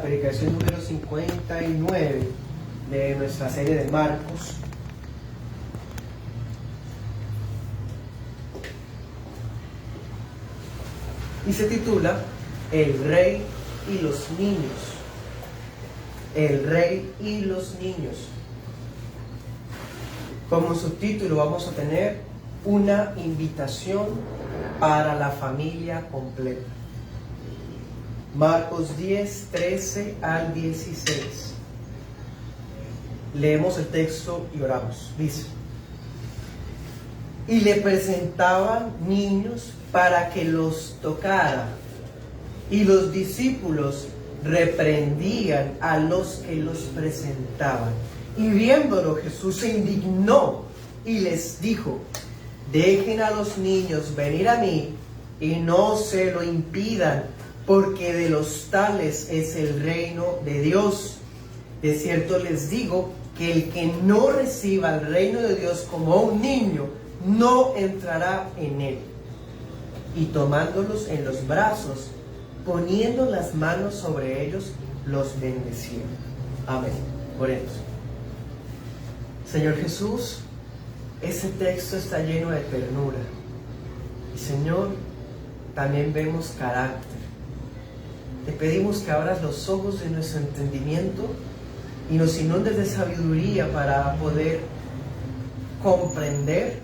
predicación número 59 de nuestra serie de Marcos. Y se titula El Rey y los Niños. El Rey y los Niños. Como subtítulo vamos a tener una invitación para la familia completa. Marcos 10, 13 al 16. Leemos el texto y oramos. Dice: y le presentaban niños para que los tocara, y los discípulos reprendían a los que los presentaban. Y viéndolo, Jesús se indignó y les dijo: dejen a los niños venir a mí y no se lo impidan, porque de los tales es el reino de Dios. De cierto les digo que el que no reciba el reino de Dios como un niño, no entrará en él. Y tomándolos en los brazos, poniendo las manos sobre ellos, los bendecieron. Amén. Oremos. Señor Jesús, ese texto está lleno de ternura. Y Señor, también vemos carácter. Te pedimos que abras los ojos de nuestro entendimiento y nos inundes de sabiduría para poder comprender,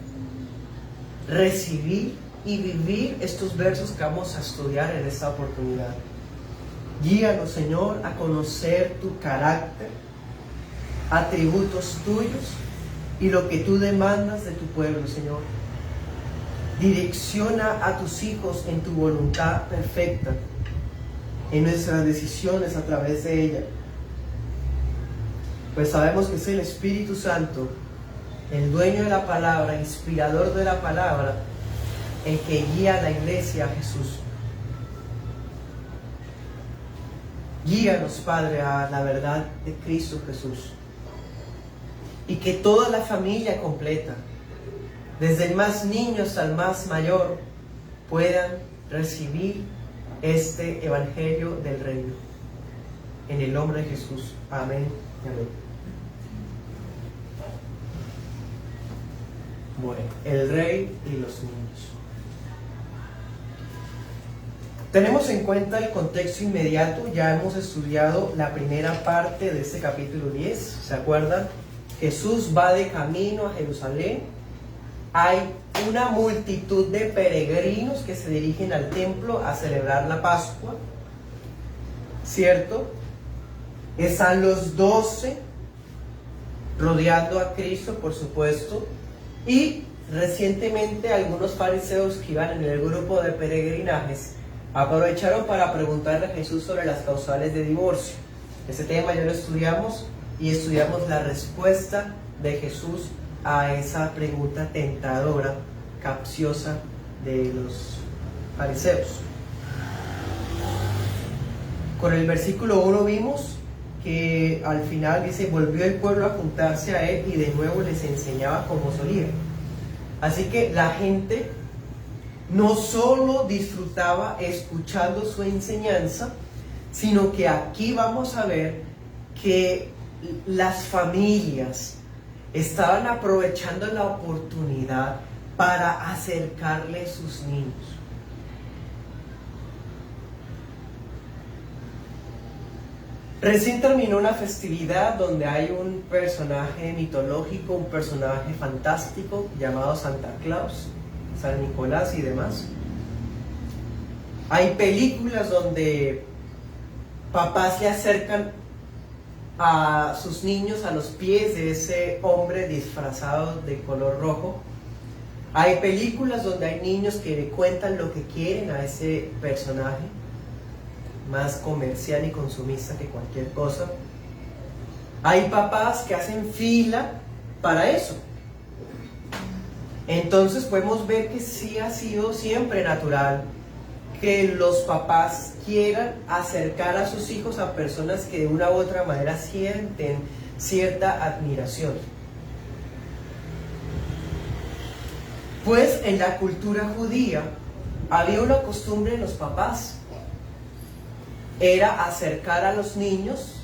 recibir y vivir estos versos que vamos a estudiar en esta oportunidad. Guíanos, Señor, a conocer tu carácter, atributos tuyos y lo que tú demandas de tu pueblo, Señor. Direcciona a tus hijos en tu voluntad perfecta, en nuestras decisiones a través de ella. Pues sabemos que es el Espíritu Santo, el dueño de la palabra, inspirador de la palabra, el que guía a la iglesia a Jesús. Guíanos, Padre, a la verdad de Cristo Jesús. Y que toda la familia completa, desde el más niño hasta el más mayor, puedan recibir este evangelio del reino. En el nombre de Jesús. Amén y amén. Bueno, el rey y los niños. Tenemos en cuenta el contexto inmediato. Ya hemos estudiado la primera parte de este capítulo 10. ¿Se acuerdan? Jesús va de camino a Jerusalén. Hay una multitud de peregrinos que se dirigen al templo a celebrar la Pascua, ¿cierto? Están los 12 rodeando a Cristo, por supuesto, y recientemente algunos fariseos que iban en el grupo de peregrinajes aprovecharon para preguntarle a Jesús sobre las causales de divorcio. Ese tema ya lo estudiamos y estudiamos la respuesta de Jesús a esa pregunta tentadora, capciosa de los fariseos. Con el versículo 1 vimos que al final dice: volvió el pueblo a juntarse a él y de nuevo les enseñaba como solía. Así que la gente no solo disfrutaba escuchando su enseñanza, sino que aquí vamos a ver que las familias estaban aprovechando la oportunidad para acercarle sus niños. Recién terminó una festividad donde hay un personaje mitológico, un personaje fantástico llamado Santa Claus, San Nicolás y demás. Hay películas donde papás le acercan a sus niños a los pies de ese hombre disfrazado de color rojo. Hay películas donde hay niños que le cuentan lo que quieren a ese personaje, más comercial y consumista que cualquier cosa. Hay papás que hacen fila para eso. Entonces podemos ver que sí ha sido siempre natural que los papás quieran acercar a sus hijos a personas que de una u otra manera sienten cierta admiración. Pues en la cultura judía había una costumbre en los papás era acercar a los niños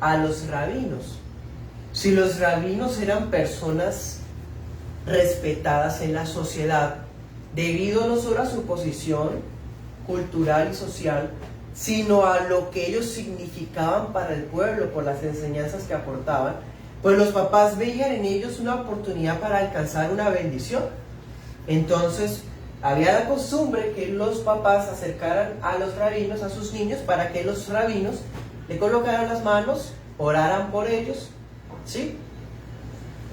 a los rabinos. Si los rabinos eran personas respetadas en la sociedad, debido no solo a su posición cultural y social, sino a lo que ellos significaban para el pueblo por las enseñanzas que aportaban, pues los papás veían en ellos una oportunidad para alcanzar una bendición. Entonces, había la costumbre que los papás acercaran a los rabinos a sus niños para que los rabinos le colocaran las manos, oraran por ellos, ¿sí?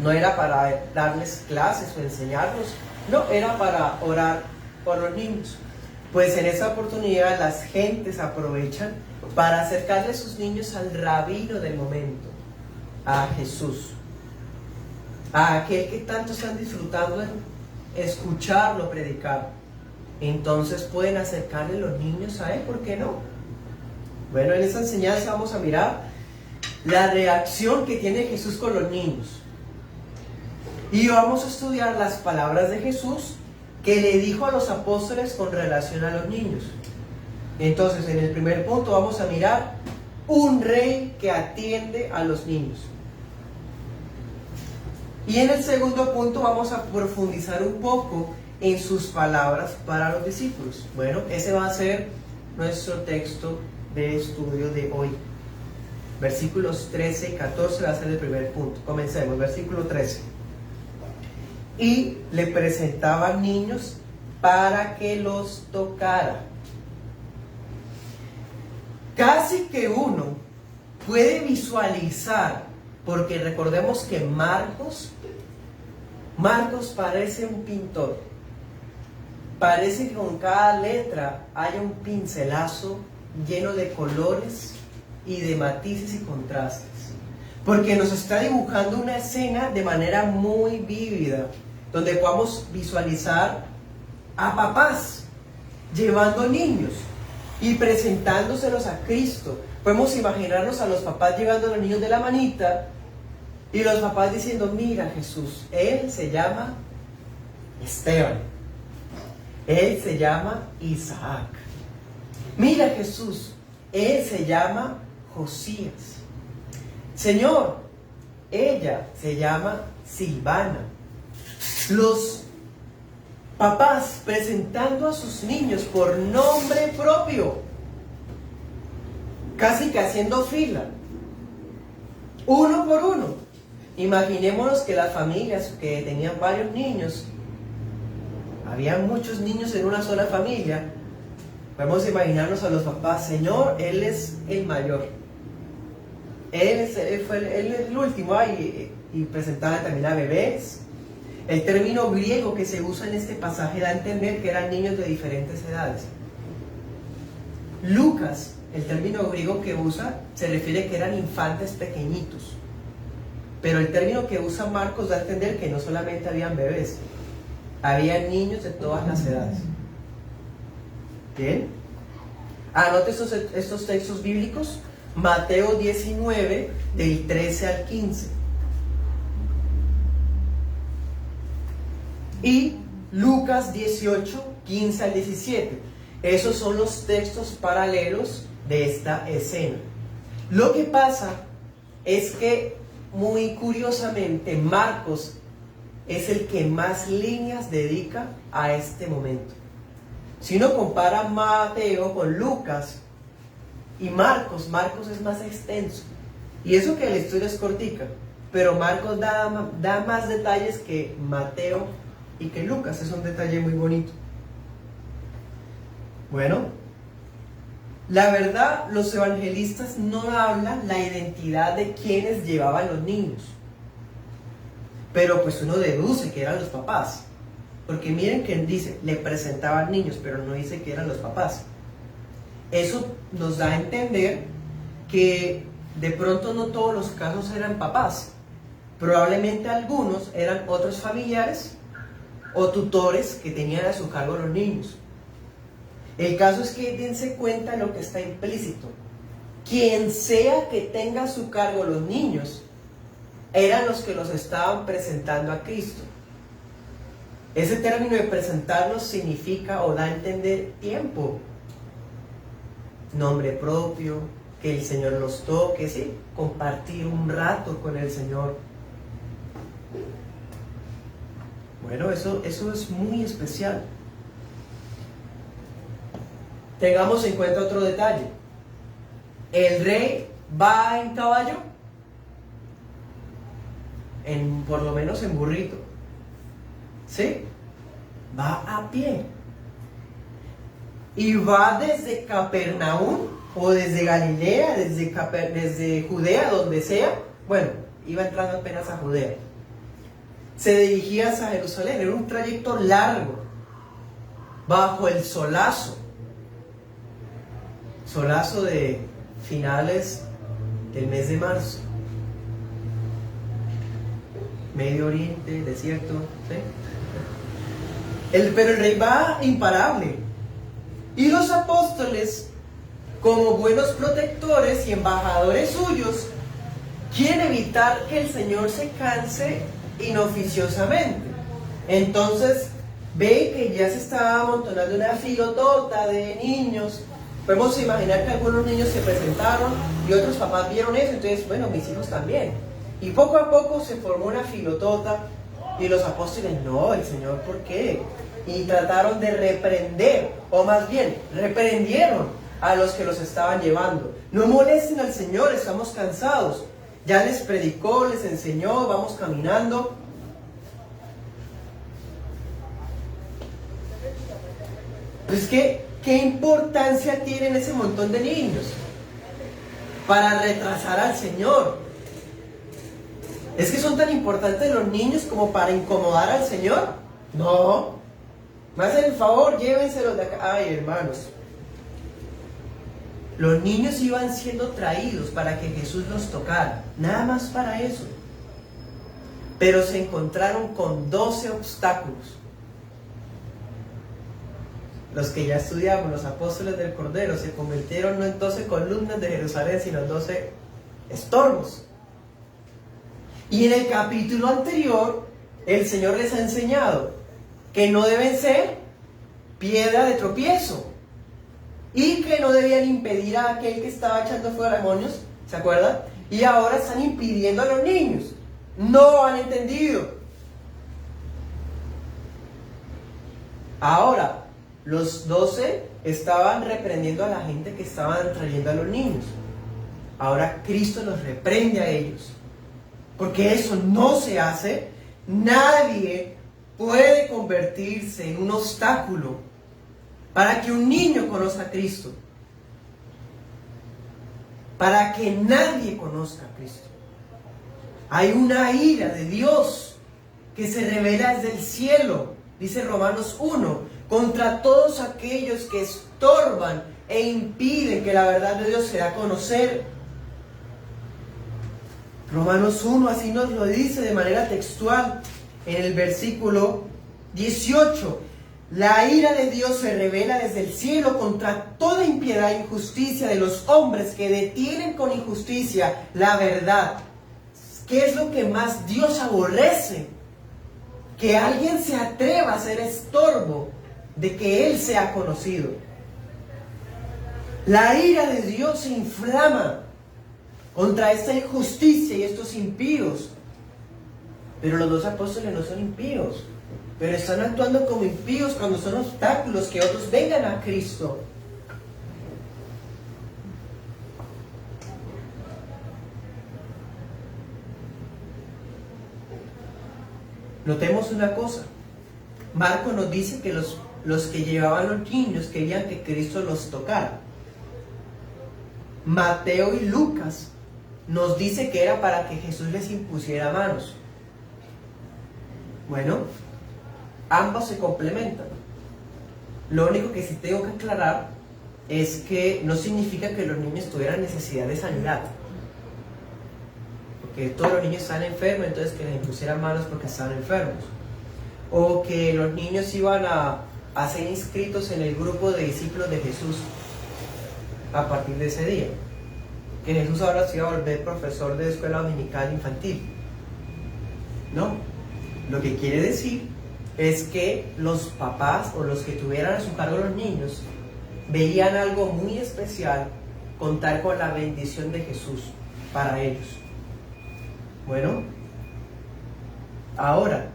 No era para darles clases o enseñarlos, no, era para orar por los niños. Pues en esa oportunidad las gentes aprovechan para acercarle a sus niños al rabino del momento, a Jesús, a aquel que tanto están disfrutando de escucharlo predicar. Entonces pueden acercarle los niños a él, ¿por qué no? Bueno, en esta enseñanza vamos a mirar la reacción que tiene Jesús con los niños. Y vamos a estudiar las palabras de Jesús que le dijo a los apóstoles con relación a los niños. Entonces, en el primer punto vamos a mirar un rey que atiende a los niños. Y en el segundo punto vamos a profundizar un poco en sus palabras para los discípulos. Bueno, ese va a ser nuestro texto de estudio de hoy. Versículos 13 y 14 va a ser el primer punto. Comencemos, versículo 13. Y le presentaban niños para que los tocara. Casi que uno puede visualizar, porque recordemos que Marcos parece un pintor. Parece que con cada letra hay un pincelazo lleno de colores y de matices y contrastes. Porque nos está dibujando una escena de manera muy vívida, donde podamos visualizar a papás llevando niños y presentándoselos a Cristo. Podemos imaginarnos a los papás llevando a los niños de la manita y los papás diciendo: mira Jesús, él se llama Esteban, él se llama Isaac. Mira Jesús, él se llama Josías. Señor, ella se llama Silvana. Los papás presentando a sus niños por nombre propio, casi que haciendo fila, uno por uno. Imaginémonos que las familias que tenían varios niños, había muchos niños en una sola familia. Podemos imaginarnos a los papás: Señor, él es el mayor, él es el último. Y presentaban también a bebés. El término griego que se usa en este pasaje da a entender que eran niños de diferentes edades. Lucas, el término griego que usa, se refiere que eran infantes pequeñitos. Pero el término que usa Marcos da a entender que no solamente habían bebés, había niños de todas las edades. Bien, anote estos textos bíblicos. Mateo 19, del 13 al 15. Y Lucas 18, 15 al 17. Esos son los textos paralelos de esta escena. Lo que pasa es que, muy curiosamente, Marcos es el que más líneas dedica a este momento. Si uno compara Mateo con Lucas y Marcos es más extenso. Y eso que la historia es cortica, pero Marcos da más detalles que Mateo y que Lucas. Es un detalle muy bonito. Bueno, la verdad, los evangelistas no hablan la identidad de quienes llevaban los niños, pero pues uno deduce que eran los papás, porque miren que dice, le presentaban niños, pero no dice que eran los papás. Eso nos da a entender que de pronto no todos los casos eran papás, probablemente algunos eran otros familiares o tutores que tenían a su cargo los niños. El caso es que dense cuenta lo que está implícito. Quien sea que tenga a su cargo los niños, eran los que los estaban presentando a Cristo. Ese término de presentarlos significa o da a entender tiempo. nombre propio, que el Señor los toque, ¿sí? Compartir un rato con el Señor. Bueno, eso es muy especial. Tengamos en cuenta otro detalle. El rey va en caballo, por lo menos en burrito, ¿sí? Va a pie. Y va desde Capernaum o desde Galilea, desde Judea, donde sea. Bueno, iba entrando apenas a Judea. Se dirigía hacia Jerusalén. Era un trayecto largo, bajo el solazo de finales del mes de marzo. Medio Oriente, desierto, ¿sí? Pero el rey va imparable. Y los apóstoles, como buenos protectores y embajadores suyos, quieren evitar que el Señor se canse inoficiosamente. Entonces, ve que ya se estaba amontonando una filotota de niños. Podemos imaginar que algunos niños se presentaron y otros papás vieron eso, entonces, bueno, mis hijos también. Y poco a poco se formó una filotota y los apóstoles, no, el Señor, ¿por qué? Y trataron de reprender, o más bien, reprendieron a los que los estaban llevando. No molesten al Señor, estamos cansados. Ya les predicó, les enseñó, vamos caminando. Pues ¿qué importancia tienen ese montón de niños para retrasar al Señor? ¿Es que son tan importantes los niños como para incomodar al Señor? No. Me hacen el favor, llévenselos de acá. Ay, hermanos. Los niños iban siendo traídos para que Jesús los tocara. Nada más para eso. Pero se encontraron con 12 obstáculos. Los que ya estudiamos, los apóstoles del Cordero, se convirtieron no en 12 columnas de Jerusalén, sino en 12 estorbos. Y en el capítulo anterior, el Señor les ha enseñado que no deben ser piedra de tropiezo y que no debían impedir a aquel que estaba echando fuera demonios, ¿se acuerdan? Y ahora están impidiendo a los niños. No han entendido. Ahora, los 12 estaban reprendiendo a la gente que estaban trayendo a los niños. Ahora Cristo los reprende a ellos. Porque eso no se hace. Nadie puede convertirse en un obstáculo para que un niño conozca a Cristo. Para que nadie conozca a Cristo. Hay una ira de Dios que se revela desde el cielo, dice Romanos 1, contra todos aquellos que estorban e impiden que la verdad de Dios se dé a conocer. Romanos 1 así nos lo dice de manera textual en el versículo 18. La ira de Dios se revela desde el cielo contra toda impiedad e injusticia de los hombres que detienen con injusticia la verdad. ¿Qué es lo que más Dios aborrece? Que alguien se atreva a ser estorbo de que Él sea conocido. La ira de Dios se inflama contra esta injusticia y estos impíos. Pero los 2 apóstoles no son impíos, pero están actuando como impíos cuando son obstáculos que otros vengan a Cristo. Notemos una cosa. Marco nos dice que los que llevaban los niños querían que Cristo los tocara. Mateo y Lucas nos dice que era para que Jesús les impusiera manos. Bueno, ambos se complementan. Lo único que sí tengo que aclarar es que no significa que los niños tuvieran necesidad de sanidad. Porque todos los niños están enfermos, entonces que les impusieran manos porque estaban enfermos. O que los niños iban a ser inscritos en el grupo de discípulos de Jesús a partir de ese día. Que Jesús ahora se iba a volver profesor de escuela dominical infantil. No. Lo que quiere decir es que los papás o los que tuvieran a su cargo los niños veían algo muy especial, contar con la bendición de Jesús para ellos. Bueno, ahora,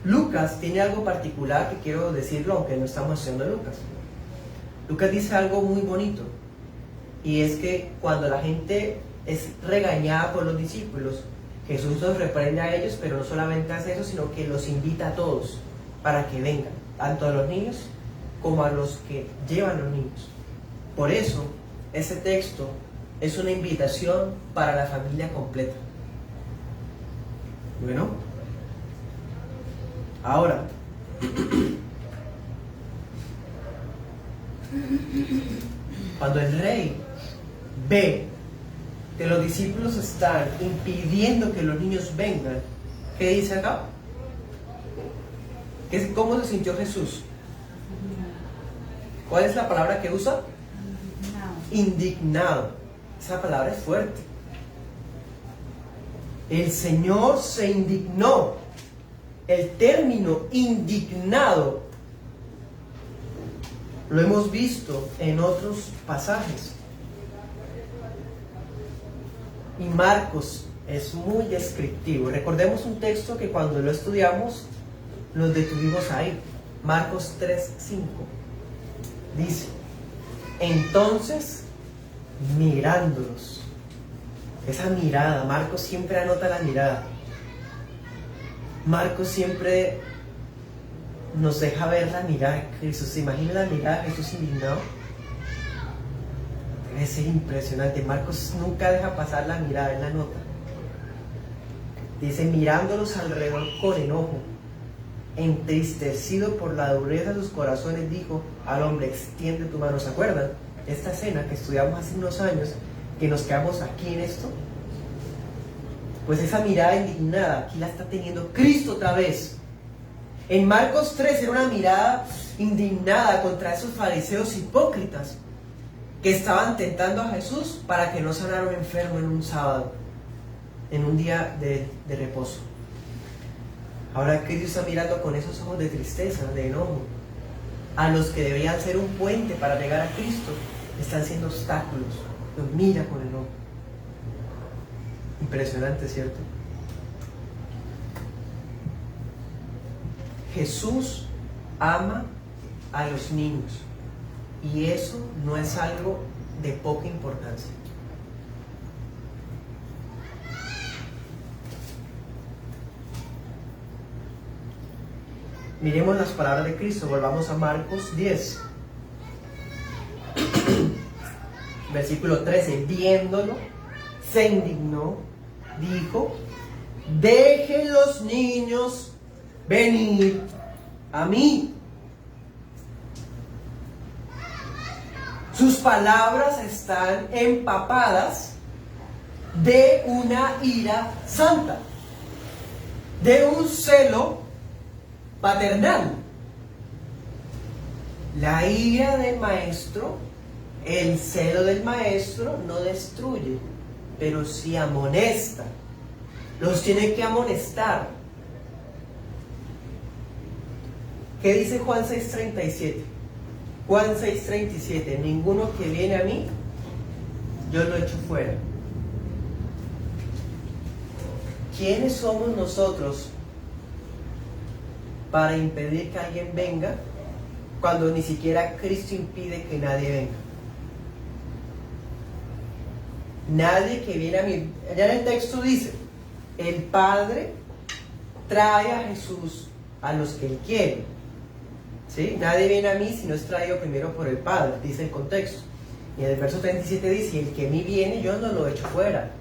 Lucas tiene algo particular que quiero decirlo, aunque no estamos haciendo Lucas. Lucas dice algo muy bonito, y es que cuando la gente es regañada por los discípulos, Jesús los reprende a ellos, pero no solamente hace eso, sino que los invita a todos para que vengan, tanto a los niños como a los que llevan los niños. Por eso, ese texto es una invitación para la familia completa. Bueno, ahora, cuando el rey ve que los discípulos están impidiendo que los niños vengan, ¿qué dice acá? ¿Cómo se sintió Jesús? ¿Cuál es la palabra que usa? Indignado. Esa palabra es fuerte. El Señor se indignó. El término indignado lo hemos visto en otros pasajes. Y Marcos es muy descriptivo. Recordemos un texto que cuando lo estudiamos nos detuvimos ahí. Marcos 3:5. Dice: entonces, mirándolos. Esa mirada, Marcos siempre anota la mirada. Marcos siempre nos deja ver la mirada de Jesús. ¿Se imagina la mirada de Jesús indignado? Debe ser impresionante. Marcos nunca deja pasar la mirada, él la nota. Dice: mirándolos alrededor con enojo, entristecido por la dureza de sus corazones, dijo al hombre: extiende tu mano. ¿Se acuerdan? Esta escena que estudiamos hace unos años, que nos quedamos aquí en esto. Pues esa mirada indignada aquí la está teniendo Cristo otra vez. En Marcos 3 era una mirada indignada contra esos fariseos hipócritas que estaban tentando a Jesús para que no sanara un enfermo en un sábado, en un día de reposo. Ahora Cristo está mirando con esos ojos de tristeza, de enojo. A los que deberían ser un puente para llegar a Cristo, están siendo obstáculos. Los mira con enojo. Impresionante, ¿cierto? Jesús ama a los niños, y eso no es algo de poca importancia. Miremos las palabras de Cristo. Volvamos a Marcos 10. Versículo 13. Viéndolo, se indignó, dijo: dejen los niños venir a mí. Sus palabras están empapadas de una ira santa, de un celo paternal. La ira del maestro, el celo del maestro no destruye, pero sí amonesta. Los tiene que amonestar. ¿Qué dice Juan 6:37? Juan 6:37: ninguno que viene a mí, yo lo echo fuera. ¿Quiénes somos nosotros para impedir que alguien venga cuando ni siquiera Cristo impide que nadie venga? Nadie que viene a mí. Allá en el texto dice: el Padre trae a Jesús a los que Él quiere. ¿Sí? Nadie viene a mí si no es traído primero por el Padre, dice el contexto. Y en el verso 37 dice: el que a mí viene, yo no lo echo fuera.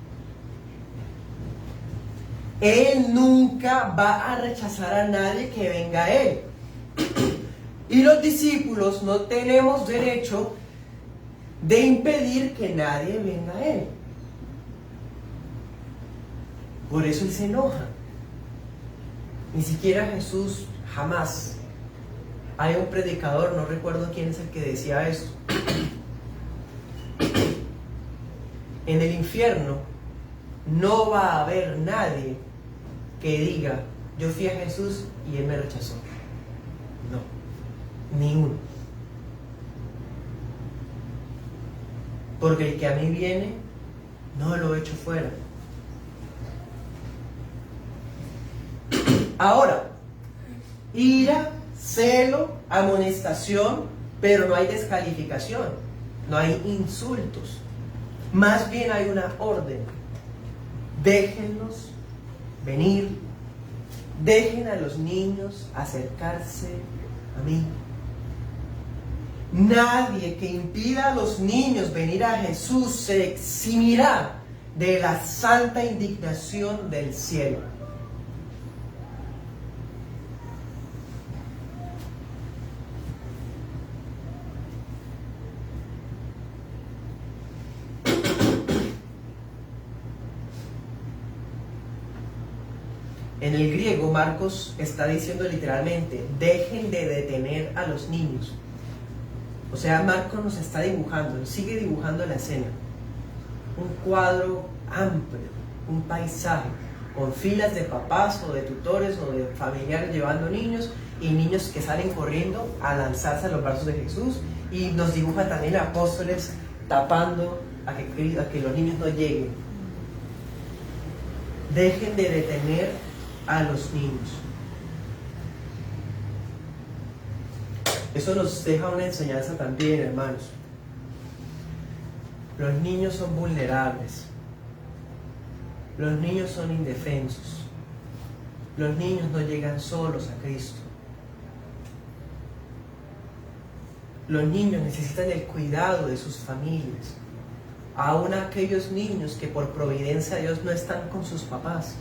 Él nunca va a rechazar a nadie que venga a Él. Y los discípulos no tenemos derecho de impedir que nadie venga a Él. Por eso Él se enoja. Ni siquiera Jesús, jamás. Hay un predicador, no recuerdo quién es el que decía esto. En el infierno no va a haber nadie que diga: yo fui a Jesús y Él me rechazó. No, ni uno. porque el que a mí viene, no lo echo fuera. Ahora, ira, celo, amonestación, pero no hay descalificación, no hay insultos. Más bien hay una orden. Déjenlos venir, dejen a los niños acercarse a mí. Nadie que impida a los niños venir a Jesús se eximirá de la santa indignación del cielo. En el griego, Marcos está diciendo literalmente, dejen de detener a los niños. O sea, Marcos nos está dibujando, sigue dibujando la escena. Un cuadro amplio, un paisaje, con filas de papás o de tutores o de familiares llevando niños y niños que salen corriendo a lanzarse a los brazos de Jesús. Y nos dibuja también apóstoles tapando a que los niños no lleguen. Dejen de detener a los niños. Eso nos deja una enseñanza también, hermanos. Los niños son vulnerables. Los niños son indefensos. Los niños no llegan solos a Cristo. Los niños necesitan el cuidado de sus familias. Aún aquellos niños que por providencia de Dios no están con sus papás.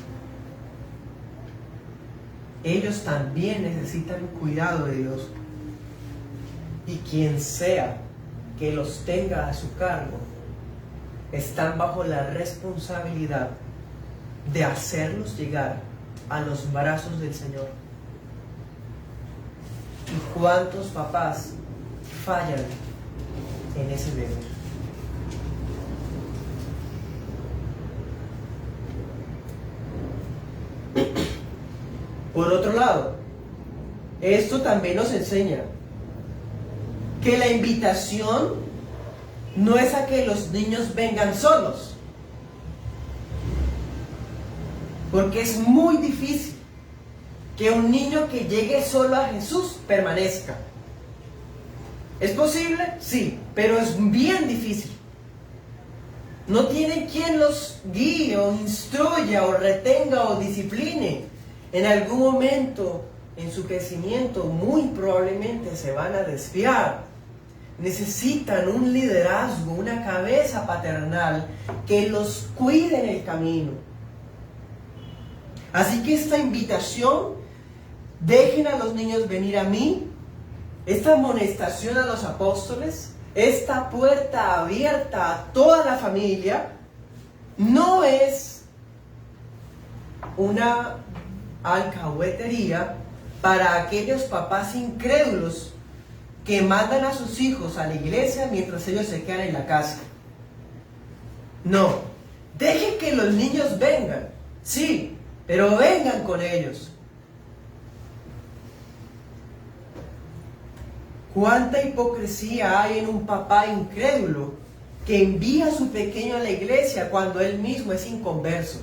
Ellos también necesitan el cuidado de Dios. Y quien sea que los tenga a su cargo, están bajo la responsabilidad de hacerlos llegar a los brazos del Señor. ¿Y cuántos papás fallan en ese deber? Por otro lado, esto también nos enseña que la invitación no es a que los niños vengan solos, porque es muy difícil que un niño que llegue solo a Jesús permanezca. ¿Es posible? Sí, pero es bien difícil. No tienen quien los guíe o instruya o retenga o discipline. En algún momento en su crecimiento muy probablemente se van a desviar. Necesitan un liderazgo, una cabeza paternal que los cuide en el camino. Así que esta invitación, dejen a los niños venir a mí, esta amonestación a los apóstoles, esta puerta abierta a toda la familia, no es una alcahuetería para aquellos papás incrédulos que mandan a sus hijos a la iglesia mientras ellos se quedan en la casa. No, dejen que los niños vengan, sí, pero vengan con ellos. ¿Cuánta hipocresía hay en un papá incrédulo que envía a su pequeño a la iglesia cuando él mismo es inconverso?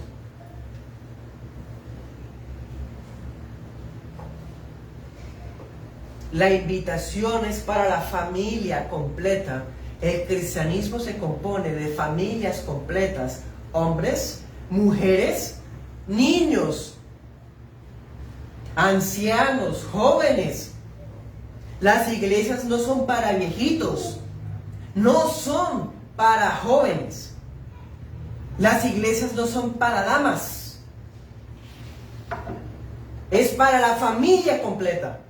La invitación es para la familia completa. El cristianismo se compone de familias completas, hombres, mujeres, niños, ancianos, jóvenes. Las iglesias no son para viejitos, no son para jóvenes. Las iglesias no son para damas. Es para la familia completa.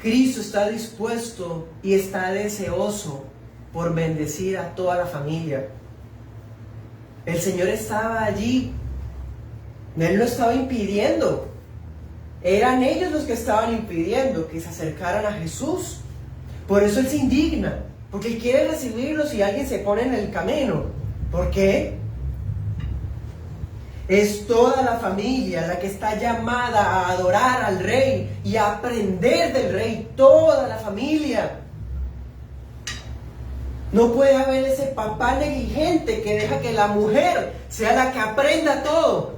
Cristo está dispuesto y está deseoso por bendecir a toda la familia. El Señor estaba allí. Él lo estaba impidiendo. Eran ellos los que estaban impidiendo que se acercaran a Jesús. Por eso Él se indigna, porque Él quiere recibirlos y alguien se pone en el camino. ¿Por qué? Es toda la familia la que está llamada a adorar al Rey y a aprender del Rey. Toda la familia. No puede haber ese papá negligente que deja que la mujer sea la que aprenda todo.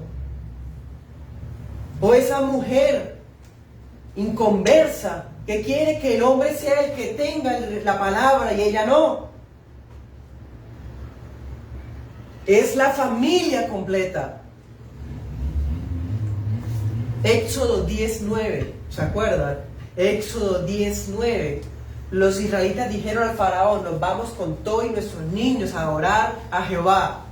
O esa mujer inconversa que quiere que el hombre sea el que tenga la palabra y ella no. Es la familia completa. Éxodo 10:9, ¿se acuerdan? Éxodo 10:9. Los israelitas dijeron al faraón: nos vamos con todos nuestros niños a adorar a Jehová.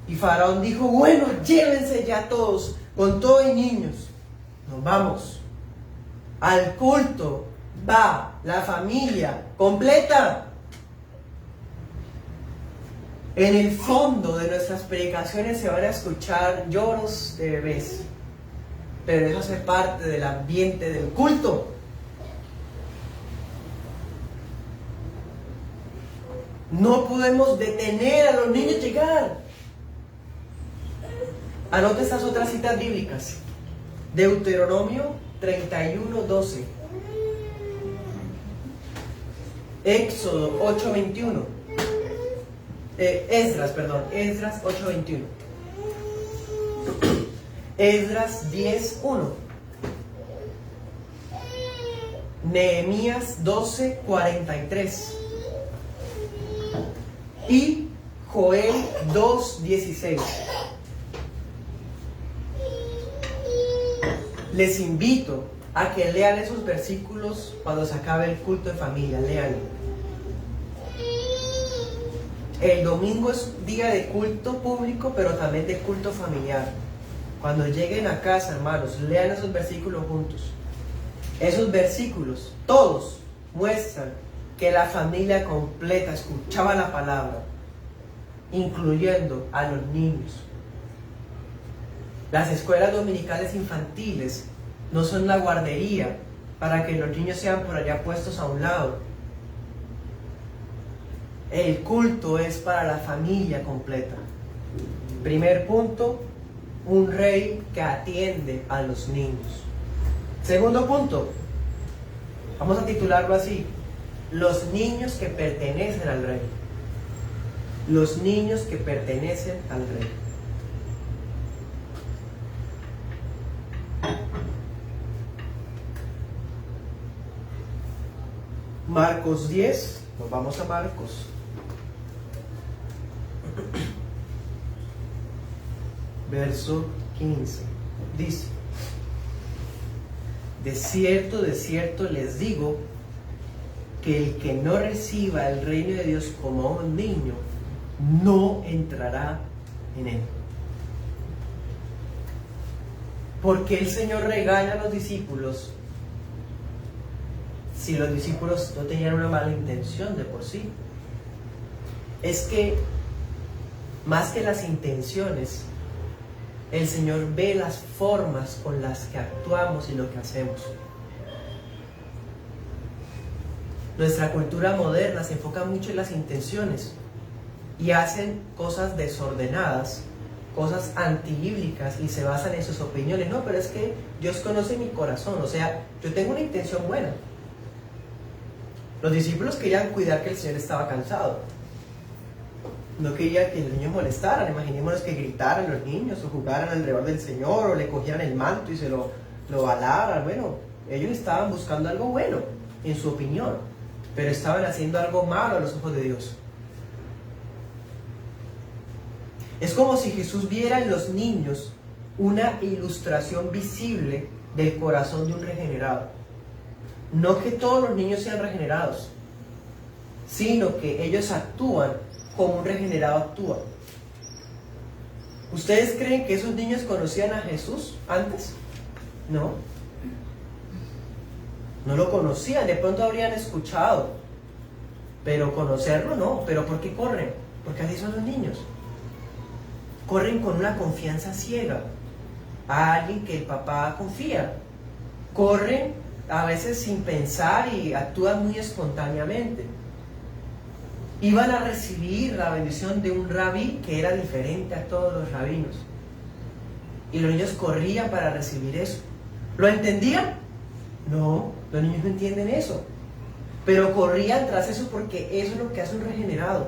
Y faraón dijo: bueno, llévense ya todos, con todos y niños. Nos vamos. Al culto va la familia completa. En el fondo de nuestras predicaciones se van a escuchar lloros de bebés, pero eso hace parte del ambiente del culto. No podemos detener a los niños llegar. Anote estas otras citas bíblicas. Deuteronomio 31:12. Éxodo 8:21. Esdras 8:21. Esdras 10:1. Nehemías 12:43. Y Joel 2:16. Les invito a que lean esos versículos cuando se acabe el culto de familia. Leanlo. El domingo es día de culto público, pero también de culto familiar. Cuando lleguen a casa, hermanos, lean esos versículos juntos. Esos versículos, todos, muestran que la familia completa escuchaba la palabra, incluyendo a los niños. Las escuelas dominicales infantiles no son la guardería para que los niños sean por allá puestos a un lado. El culto es para la familia completa. Primer punto, un rey que atiende a los niños. Segundo punto, vamos a titularlo así: los niños que pertenecen al rey. Los niños que pertenecen al rey. Marcos 10, nos vamos a Marcos. Verso 15, dice: de cierto les digo, que el que no reciba el reino de Dios como un niño, no entrará en él. ¿Por qué el Señor regaña a los discípulos si los discípulos no tenían una mala intención de por sí? Es que, más que las intenciones, el Señor ve las formas con las que actuamos y lo que hacemos. Nuestra cultura moderna se enfoca mucho en las intenciones y hacen cosas desordenadas, cosas antibíblicas, y se basan en sus opiniones. No, pero es que Dios conoce mi corazón, o sea, yo tengo una intención buena. Los discípulos querían cuidar que el Señor estaba cansado. No quería que los niños molestaran. Imaginémonos que gritaran los niños o jugaran alrededor del Señor o le cogieran el manto y se lo alaran. Bueno, ellos estaban buscando algo bueno, en su opinión, pero estaban haciendo algo malo a los ojos de Dios. Es como si Jesús viera en los niños una ilustración visible del corazón de un regenerado. No que todos los niños sean regenerados, sino que ellos actúan como un regenerado actúa. ¿Ustedes creen que esos niños conocían a Jesús antes? No. No lo conocían, de pronto habrían escuchado, pero conocerlo no. ¿Pero por qué corren? Porque así son los niños. Corren con una confianza ciega a alguien que el papá confía. Corren a veces sin pensar y actúan muy espontáneamente. Iban a recibir la bendición de un rabí que era diferente a todos los rabinos. Y los niños corrían para recibir eso. ¿Lo entendían? No, los niños no entienden eso. pero corrían tras eso porque eso es lo que hace un regenerado.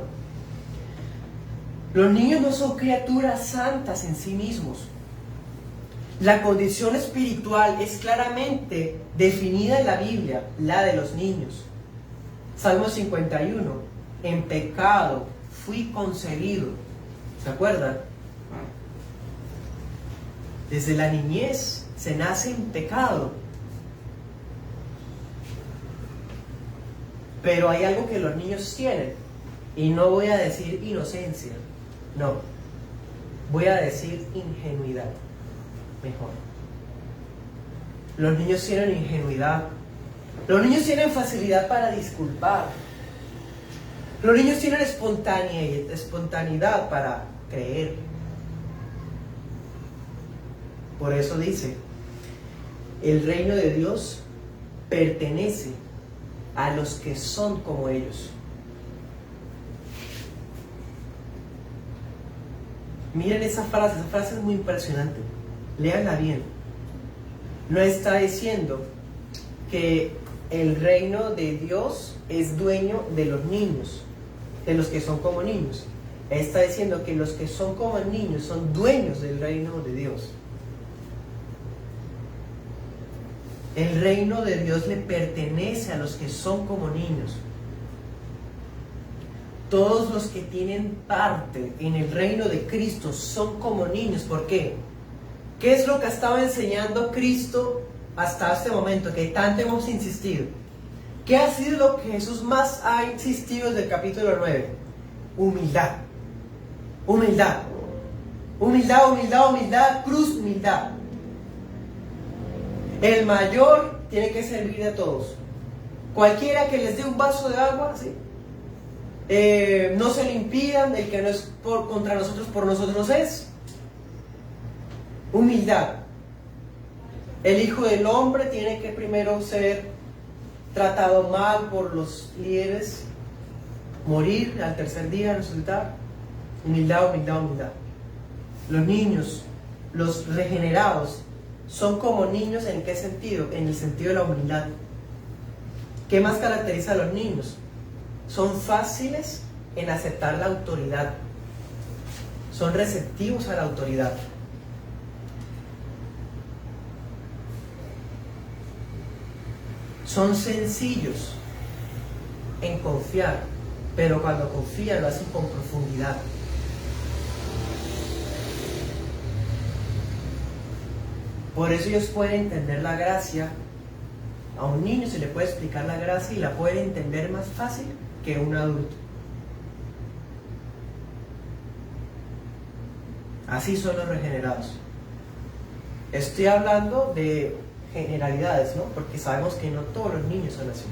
Los niños no son criaturas santas en sí mismos. La condición espiritual es claramente definida en la Biblia, la de los niños. Salmo 51, en pecado fui concebido. ¿Se acuerdan? Desde la niñez se nace en pecado. Pero hay algo que los niños tienen, y no voy a decir inocencia, no, voy a decir ingenuidad, mejor. Los niños tienen ingenuidad, los niños tienen facilidad para disculpar, los niños tienen espontaneidad para creer. Por eso dice, el reino de Dios pertenece a los que son como ellos. Miren esa frase es muy impresionante. Léanla bien. No está diciendo que el reino de Dios es dueño de los niños, de los que son como niños. Está diciendo que los que son como niños son dueños del reino de Dios. El reino de Dios le pertenece a los que son como niños. Todos los que tienen parte en el reino de Cristo son como niños. ¿Por qué? ¿Qué es lo que estaba enseñando Cristo hasta este momento, que tanto hemos insistido? ¿Qué ha sido lo que Jesús más ha insistido desde el capítulo 9? Humildad. Humildad. Humildad, humildad, humildad, cruz, humildad. El mayor tiene que servir a todos. Cualquiera que les dé un vaso de agua, ¿sí? No se le impidan, el que no es contra nosotros, por nosotros es. Humildad. El Hijo del Hombre tiene que primero ser tratado mal por los líderes, morir al tercer día, resucitar. Humildad, humildad, humildad. Los niños, los regenerados, son como niños. ¿En qué sentido? En el sentido de la humildad. ¿Qué más caracteriza a los niños? Son fáciles en aceptar la autoridad. Son receptivos a la autoridad. Son sencillos en confiar, pero cuando confían lo hacen con profundidad. Por eso ellos pueden entender la gracia. A un niño se le puede explicar la gracia y la puede entender más fácil que un adulto. Así son los regenerados. Estoy hablando de generalidades, ¿no? Porque sabemos que no todos los niños son así.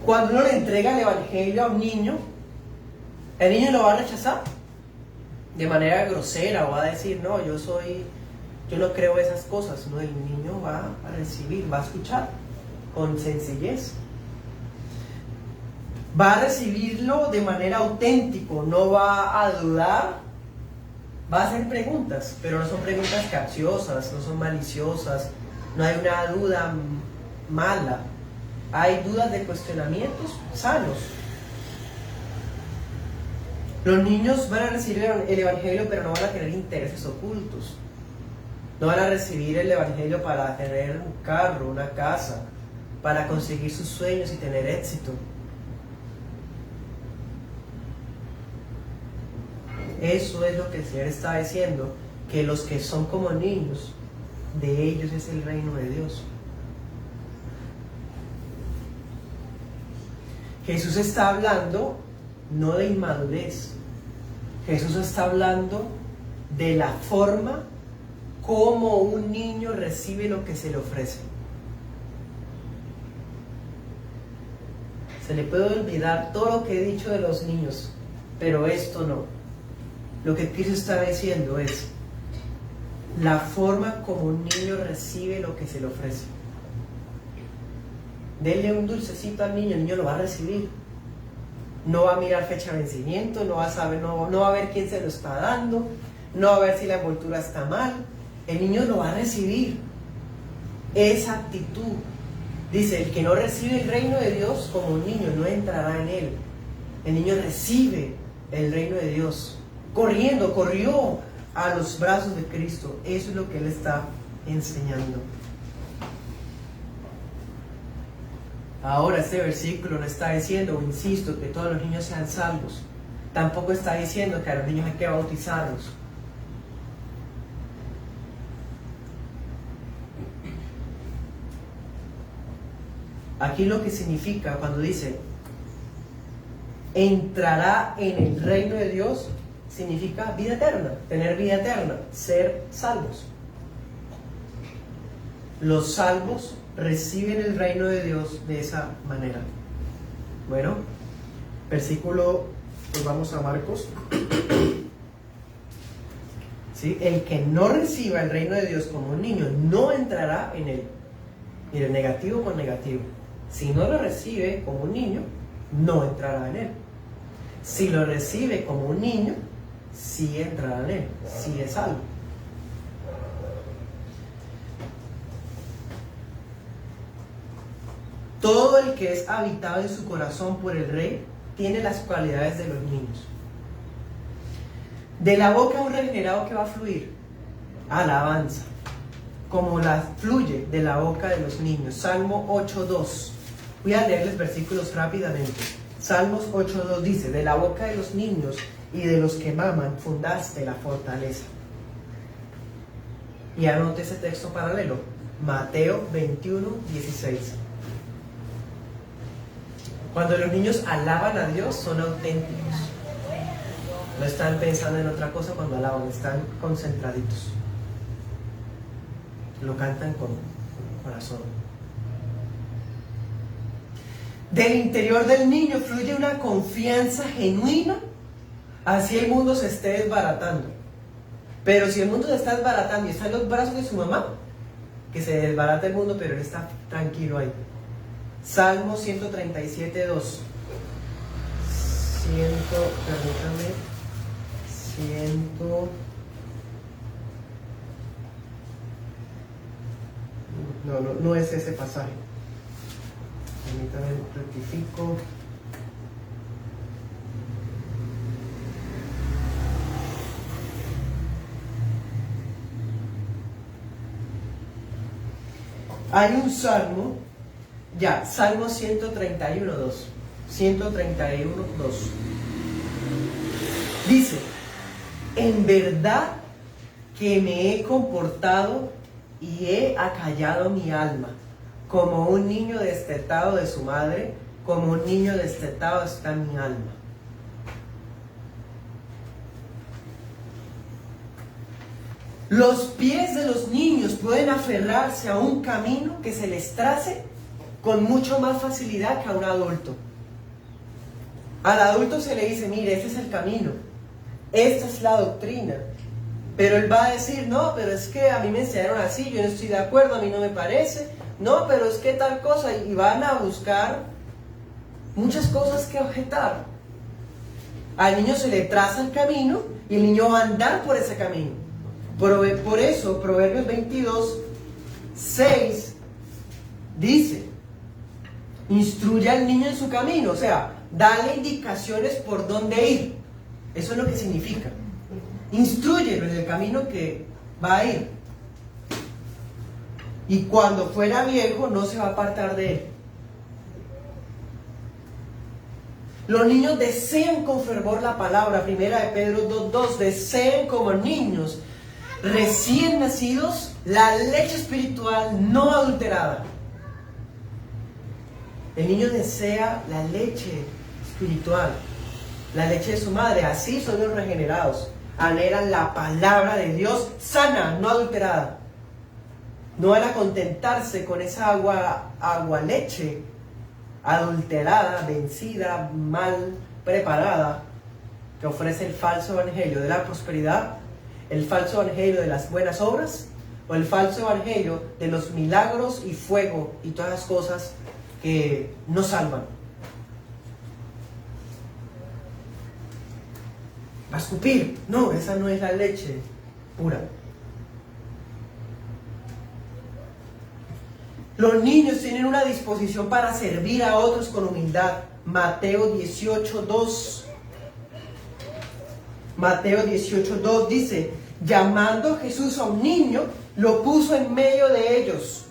Cuando uno le entrega el evangelio a un niño, el niño lo va a rechazar de manera grosera o va a decir, no, yo no creo esas cosas. No, el niño va a recibir, va a escuchar con sencillez. Va a recibirlo de manera auténtica, no va a dudar, va a hacer preguntas, pero no son preguntas capciosas, no son maliciosas, no hay una duda mala, hay dudas de cuestionamientos sanos. Los niños van a recibir el evangelio, pero no van a tener intereses ocultos. No van a recibir el evangelio para tener un carro, una casa, para conseguir sus sueños y tener éxito. Eso es lo que el Señor está diciendo, que los que son como niños, de ellos es el reino de Dios. Jesús está hablando no de inmadurez. Jesús está hablando de la forma como un niño recibe lo que se le ofrece. Se le puede olvidar todo lo que he dicho de los niños, pero esto no. Lo que Cristo está diciendo es la forma como un niño recibe lo que se le ofrece. Denle un dulcecito al niño, el niño lo va a recibir. No va a mirar fecha de vencimiento, no va a saber, no va a ver quién se lo está dando, no va a ver si la envoltura está mal. El niño lo va a recibir. esa actitud. Dice, el que no recibe el reino de Dios como un niño no entrará en él. El niño recibe el reino de Dios. Corrió a los brazos de Cristo. Eso es lo que él está enseñando. Ahora este versículo no está diciendo, insisto, que todos los niños sean salvos. Tampoco está diciendo que a los niños hay que bautizarlos. Aquí lo que significa cuando dice entrará en el reino de Dios, significa vida eterna, tener vida eterna, ser salvos. Los salvos reciben el reino de Dios de esa manera. Bueno, versículo, pues vamos a Marcos. ¿Sí? El que no reciba el reino de Dios como un niño no entrará en él. Mire, negativo con negativo. Si no lo recibe como un niño, no entrará en él. Si lo recibe como un niño, sí entrará en él, sí es salvo. Todo el que es habitado en su corazón por el Rey tiene las cualidades de los niños. De la boca de un regenerado, que va a fluir alabanza, como la fluye de la boca de los niños. Salmo 8:2. Voy a leerles versículos rápidamente. Salmos 8:2 dice: de la boca de los niños y de los que maman fundaste la fortaleza. Y anote ese texto paralelo, Mateo 21:16. Cuando los niños alaban a Dios, son auténticos. No están pensando en otra cosa cuando alaban, están concentraditos. Lo cantan con corazón. Del interior del niño fluye una confianza genuina, así el mundo se esté desbaratando. Pero si el mundo se está desbaratando y está en los brazos de su mamá, que se desbarata el mundo, pero él está tranquilo ahí. Salmo 137:2. No es ese pasaje. Permítame, rectifico. Hay un salmo, Salmo 131:2. 131:2. Dice: en verdad que me he comportado y he acallado mi alma, como un niño destetado de su madre, como un niño destetado está mi alma. Los pies de los niños pueden aferrarse a un camino que se les trace con mucho más facilidad que a un adulto. Al adulto se le dice: mire, este es el camino, esta es la doctrina. Pero él va a decir: no, pero es que a mí me enseñaron así, yo no estoy de acuerdo, a mí no me parece. No, pero es que tal cosa. Y van a buscar muchas cosas que objetar. Al niño se le traza el camino y el niño va a andar por ese camino. Por eso, Proverbios 22:6 dice: instruye al niño en su camino, o sea, dale indicaciones por dónde ir. Eso es lo que significa. Instrúyelo en el camino que va a ir. Y cuando fuera viejo no se va a apartar de él. Los niños desean con fervor la palabra. Primera de Pedro 2:2. Deseen como niños recién nacidos la leche espiritual no adulterada. El niño desea la leche espiritual, la leche de su madre. Así son los regenerados. Anhelan la palabra de Dios sana, no adulterada. No van a contentarse con esa agua leche adulterada, vencida, mal preparada, que ofrece el falso evangelio de la prosperidad, el falso evangelio de las buenas obras, o el falso evangelio de los milagros y fuego y todas las cosas que no salvan. ¿Va a escupir? No, esa no es la leche pura. Los niños tienen una disposición para servir a otros con humildad. Mateo 18:2. Mateo 18:2 dice, llamando Jesús a un niño, lo puso en medio de ellos.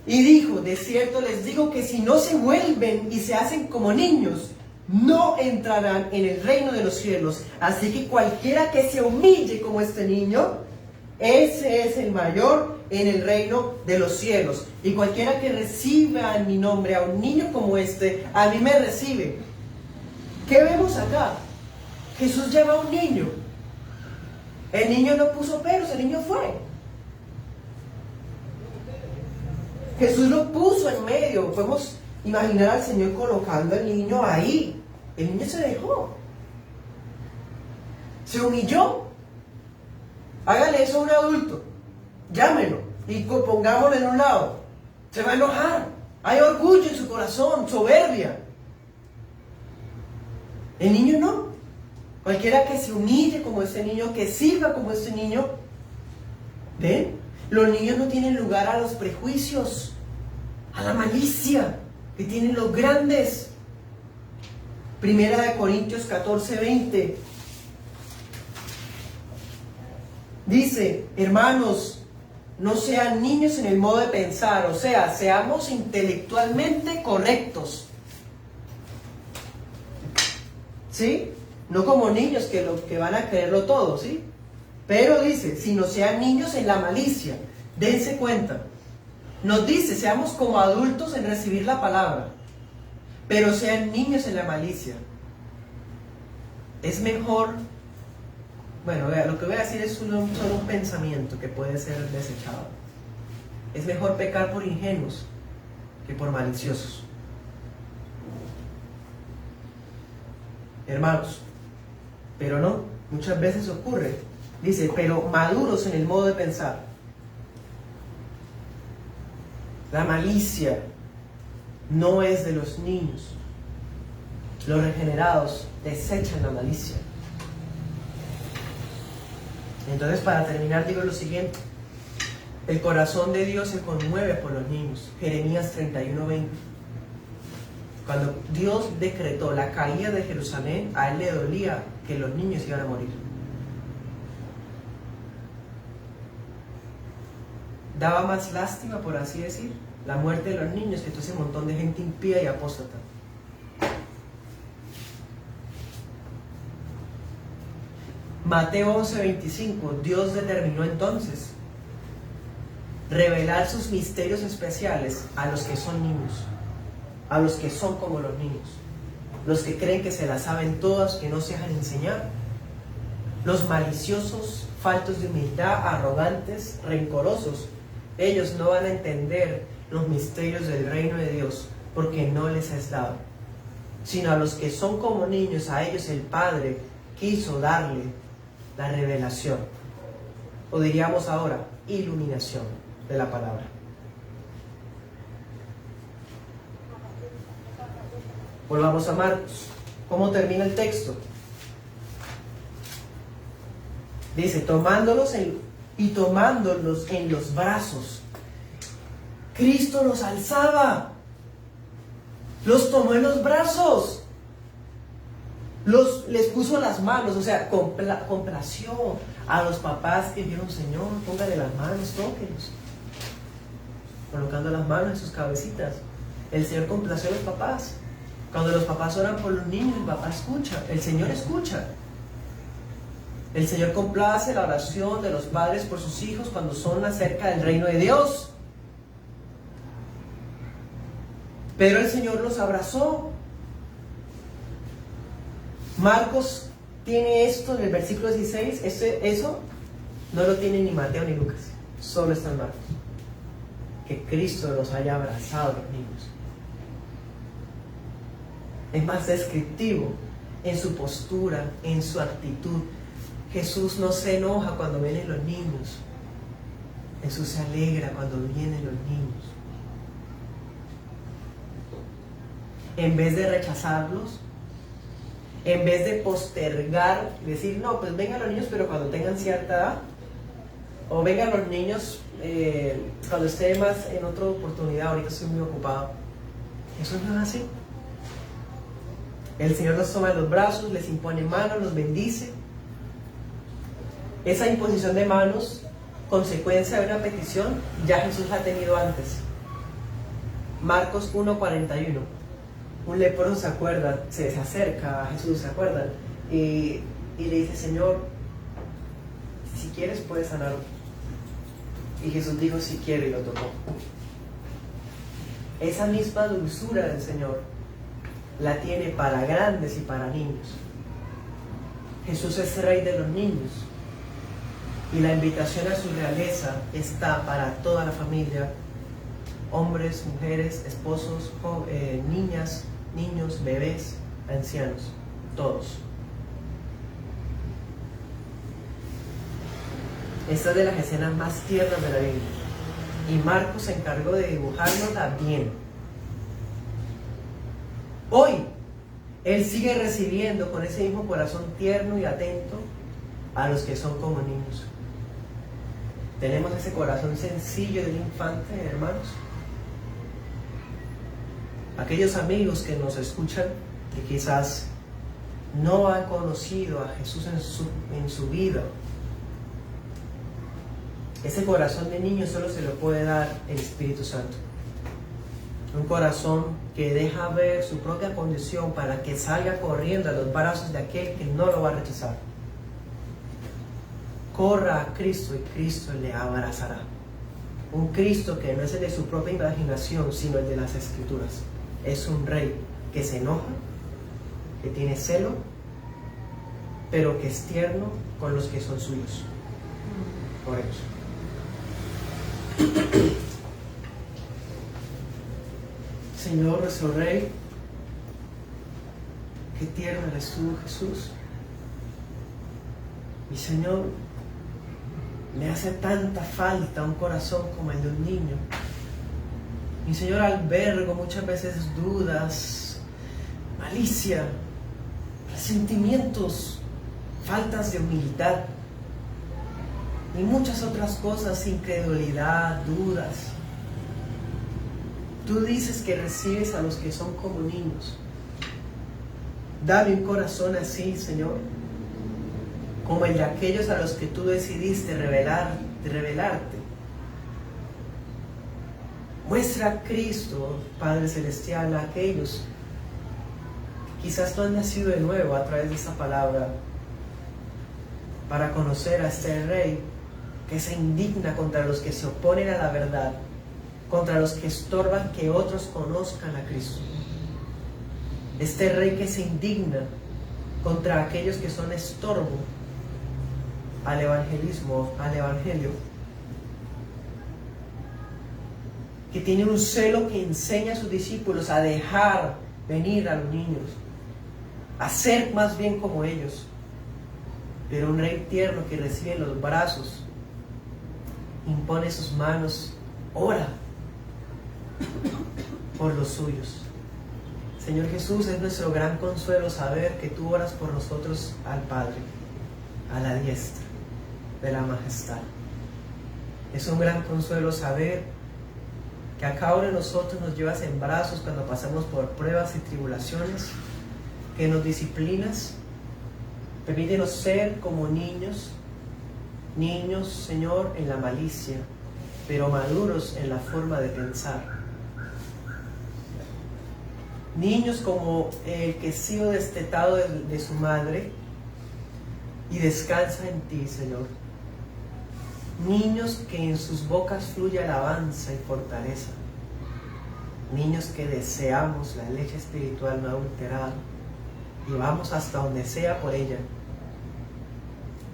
Y dijo, de cierto les digo que si no se vuelven y se hacen como niños, no entrarán en el reino de los cielos. Así que cualquiera que se humille como este niño, ese es el mayor en el reino de los cielos. Y cualquiera que reciba en mi nombre a un niño como este, a mí me recibe. ¿Qué vemos acá? Jesús llama a un niño. El niño no puso peros, el niño fue. Jesús lo puso en medio. Podemos imaginar al Señor colocando al niño ahí. El niño se dejó. Se humilló. Hágale eso a un adulto. Llámelo y pongámoslo en un lado. Se va a enojar. Hay orgullo en su corazón, soberbia. El niño no. Cualquiera que se humille como ese niño, que sirva como ese niño. ¿Ven? Los niños no tienen lugar a los prejuicios, a la malicia que tienen los grandes. Primera de Corintios 14:20. Dice, hermanos, no sean niños en el modo de pensar, o sea, seamos intelectualmente correctos. ¿Sí? No como niños que van a creerlo todo, ¿sí? Pero dice, si no sean niños en la malicia, dense cuenta. Nos dice, seamos como adultos en recibir la palabra, pero sean niños en la malicia. Es mejor, bueno, vea, lo que voy a decir es solo un pensamiento que puede ser desechado. Es mejor pecar por ingenuos que por maliciosos. Hermanos, pero no, muchas veces ocurre. Dice, pero maduros en el modo de pensar. La malicia no es de los niños. Los regenerados desechan la malicia. Entonces, para terminar, digo lo siguiente. El corazón de Dios se conmueve por los niños. Jeremías 31:20. Cuando Dios decretó la caída de Jerusalén, a él le dolía que los niños iban a morir. Daba más lástima, por así decir, la muerte de los niños que todo ese montón de gente impía y apóstata. Mateo 11:25, Dios determinó entonces revelar sus misterios especiales a los que son niños, a los que son como los niños, los que creen que se las saben todas, que no se dejan enseñar, los maliciosos, faltos de humildad, arrogantes, rencorosos. Ellos no van a entender los misterios del reino de Dios porque no les es dado, sino a los que son como niños, a ellos el Padre quiso darle la revelación, o diríamos ahora, iluminación de la palabra. Volvamos a Marcos. ¿Cómo termina el texto? Dice, tomándolos en los brazos, Cristo los alzaba, los tomó en los brazos, les puso las manos, o sea, complació a los papás que dijeron, Señor, póngale las manos, tóquelos, colocando las manos en sus cabecitas. El Señor complació a los papás. Cuando los papás oran por los niños, el papá escucha, el Señor escucha. El Señor complace la oración de los padres por sus hijos cuando son acerca del reino de Dios. Pero el Señor los abrazó. Marcos tiene esto en el versículo 16. Eso no lo tiene ni Mateo ni Lucas. Solo está en Marcos. Que Cristo los haya abrazado a los niños. Es más descriptivo en su postura, en su actitud. Jesús no se enoja cuando vienen los niños. Jesús se alegra cuando vienen los niños. En vez de rechazarlos, en vez de postergar, decir, no, pues vengan los niños, pero cuando tengan cierta edad, O vengan los niños cuando esté más en otra oportunidad, ahorita estoy muy ocupado. Eso no es así. El Señor los toma en los brazos, les impone manos, los bendice. Esa imposición de manos, consecuencia de una petición, ya Jesús la ha tenido antes. Marcos 1:41. Un leproso se acuerda, se acerca a Jesús, ¿se acuerdan? Y le dice: Señor, si quieres puedes sanarlo. Y Jesús dijo: si quiero, y lo tocó. Esa misma dulzura del Señor la tiene para grandes y para niños. Jesús es Rey de los niños. Y la invitación a su realeza está para toda la familia: hombres, mujeres, esposos, niñas, niños, bebés, ancianos, todos. Esta es de las escenas más tiernas de la Biblia. Y Marcos se encargó de dibujárnosla bien. Hoy, Él sigue recibiendo con ese mismo corazón tierno y atento a los que son como niños. ¿Tenemos ese corazón sencillo del infante, hermanos? Aquellos amigos que nos escuchan, que quizás no han conocido a Jesús en su vida, ese corazón de niño solo se lo puede dar el Espíritu Santo. Un corazón que deja ver su propia condición para que salga corriendo a los brazos de aquel que no lo va a rechazar. Corra a Cristo y Cristo le abrazará. Un Cristo que no es el de su propia imaginación, sino el de las Escrituras. Es un Rey que se enoja, que tiene celo, pero que es tierno con los que son suyos. Por eso. Señor, nuestro Rey, qué tierno eres tú, Jesús. Mi Señor, me hace tanta falta un corazón como el de un niño. Mi Señor, albergo muchas veces dudas, malicia, resentimientos, faltas de humildad y muchas otras cosas, incredulidad, dudas. Tú dices que recibes a los que son como niños. Dame un corazón así, Señor, como el de aquellos a los que tú decidiste revelarte. Muestra a Cristo, Padre Celestial, a aquellos que quizás no han nacido de nuevo a través de esta palabra, para conocer a este Rey que se indigna contra los que se oponen a la verdad, contra los que estorban que otros conozcan a Cristo. Este Rey que se indigna contra aquellos que son estorbo al evangelismo, al evangelio, que tiene un celo que enseña a sus discípulos a dejar venir a los niños, a ser más bien como ellos, pero un Rey tierno que recibe en los brazos, impone sus manos, ora por los suyos. Señor Jesús, es nuestro gran consuelo saber que tú oras por nosotros al Padre, a la diestra de la majestad. Es un gran consuelo saber que a cada uno de nosotros nos llevas en brazos cuando pasamos por pruebas y tribulaciones, que nos disciplinas. Permítenos ser como niños, Señor, en la malicia, pero maduros en la forma de pensar. Niños como el que ha sido destetado de su madre y descansa en ti, Señor. Niños que en sus bocas fluye alabanza y fortaleza. Niños que deseamos la leche espiritual no adulterada y vamos hasta donde sea por ella.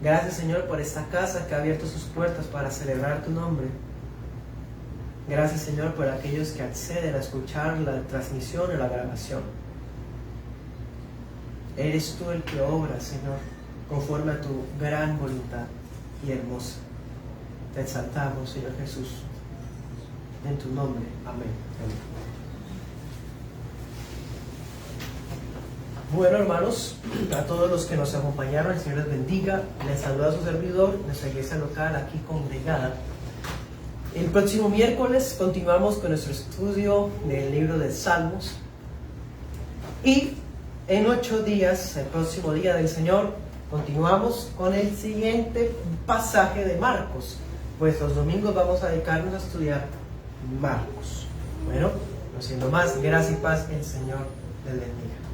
Gracias, Señor, por esta casa que ha abierto sus puertas para celebrar tu nombre. Gracias, Señor, por aquellos que acceden a escuchar la transmisión o la grabación. Eres tú el que obra, Señor, conforme a tu gran voluntad y hermosa. Te exaltamos, Señor Jesús, en tu nombre. Amén. Amén. Bueno, hermanos, a todos los que nos acompañaron, el Señor les bendiga. Les saluda a su servidor, nuestra iglesia local aquí congregada. El próximo miércoles continuamos con nuestro estudio del libro de Salmos. Y en 8 días, el próximo día del Señor, continuamos con el siguiente pasaje de Marcos. Pues los domingos vamos a dedicarnos a estudiar Marcos. Bueno, no siendo más, gracias y paz, el Señor les bendiga.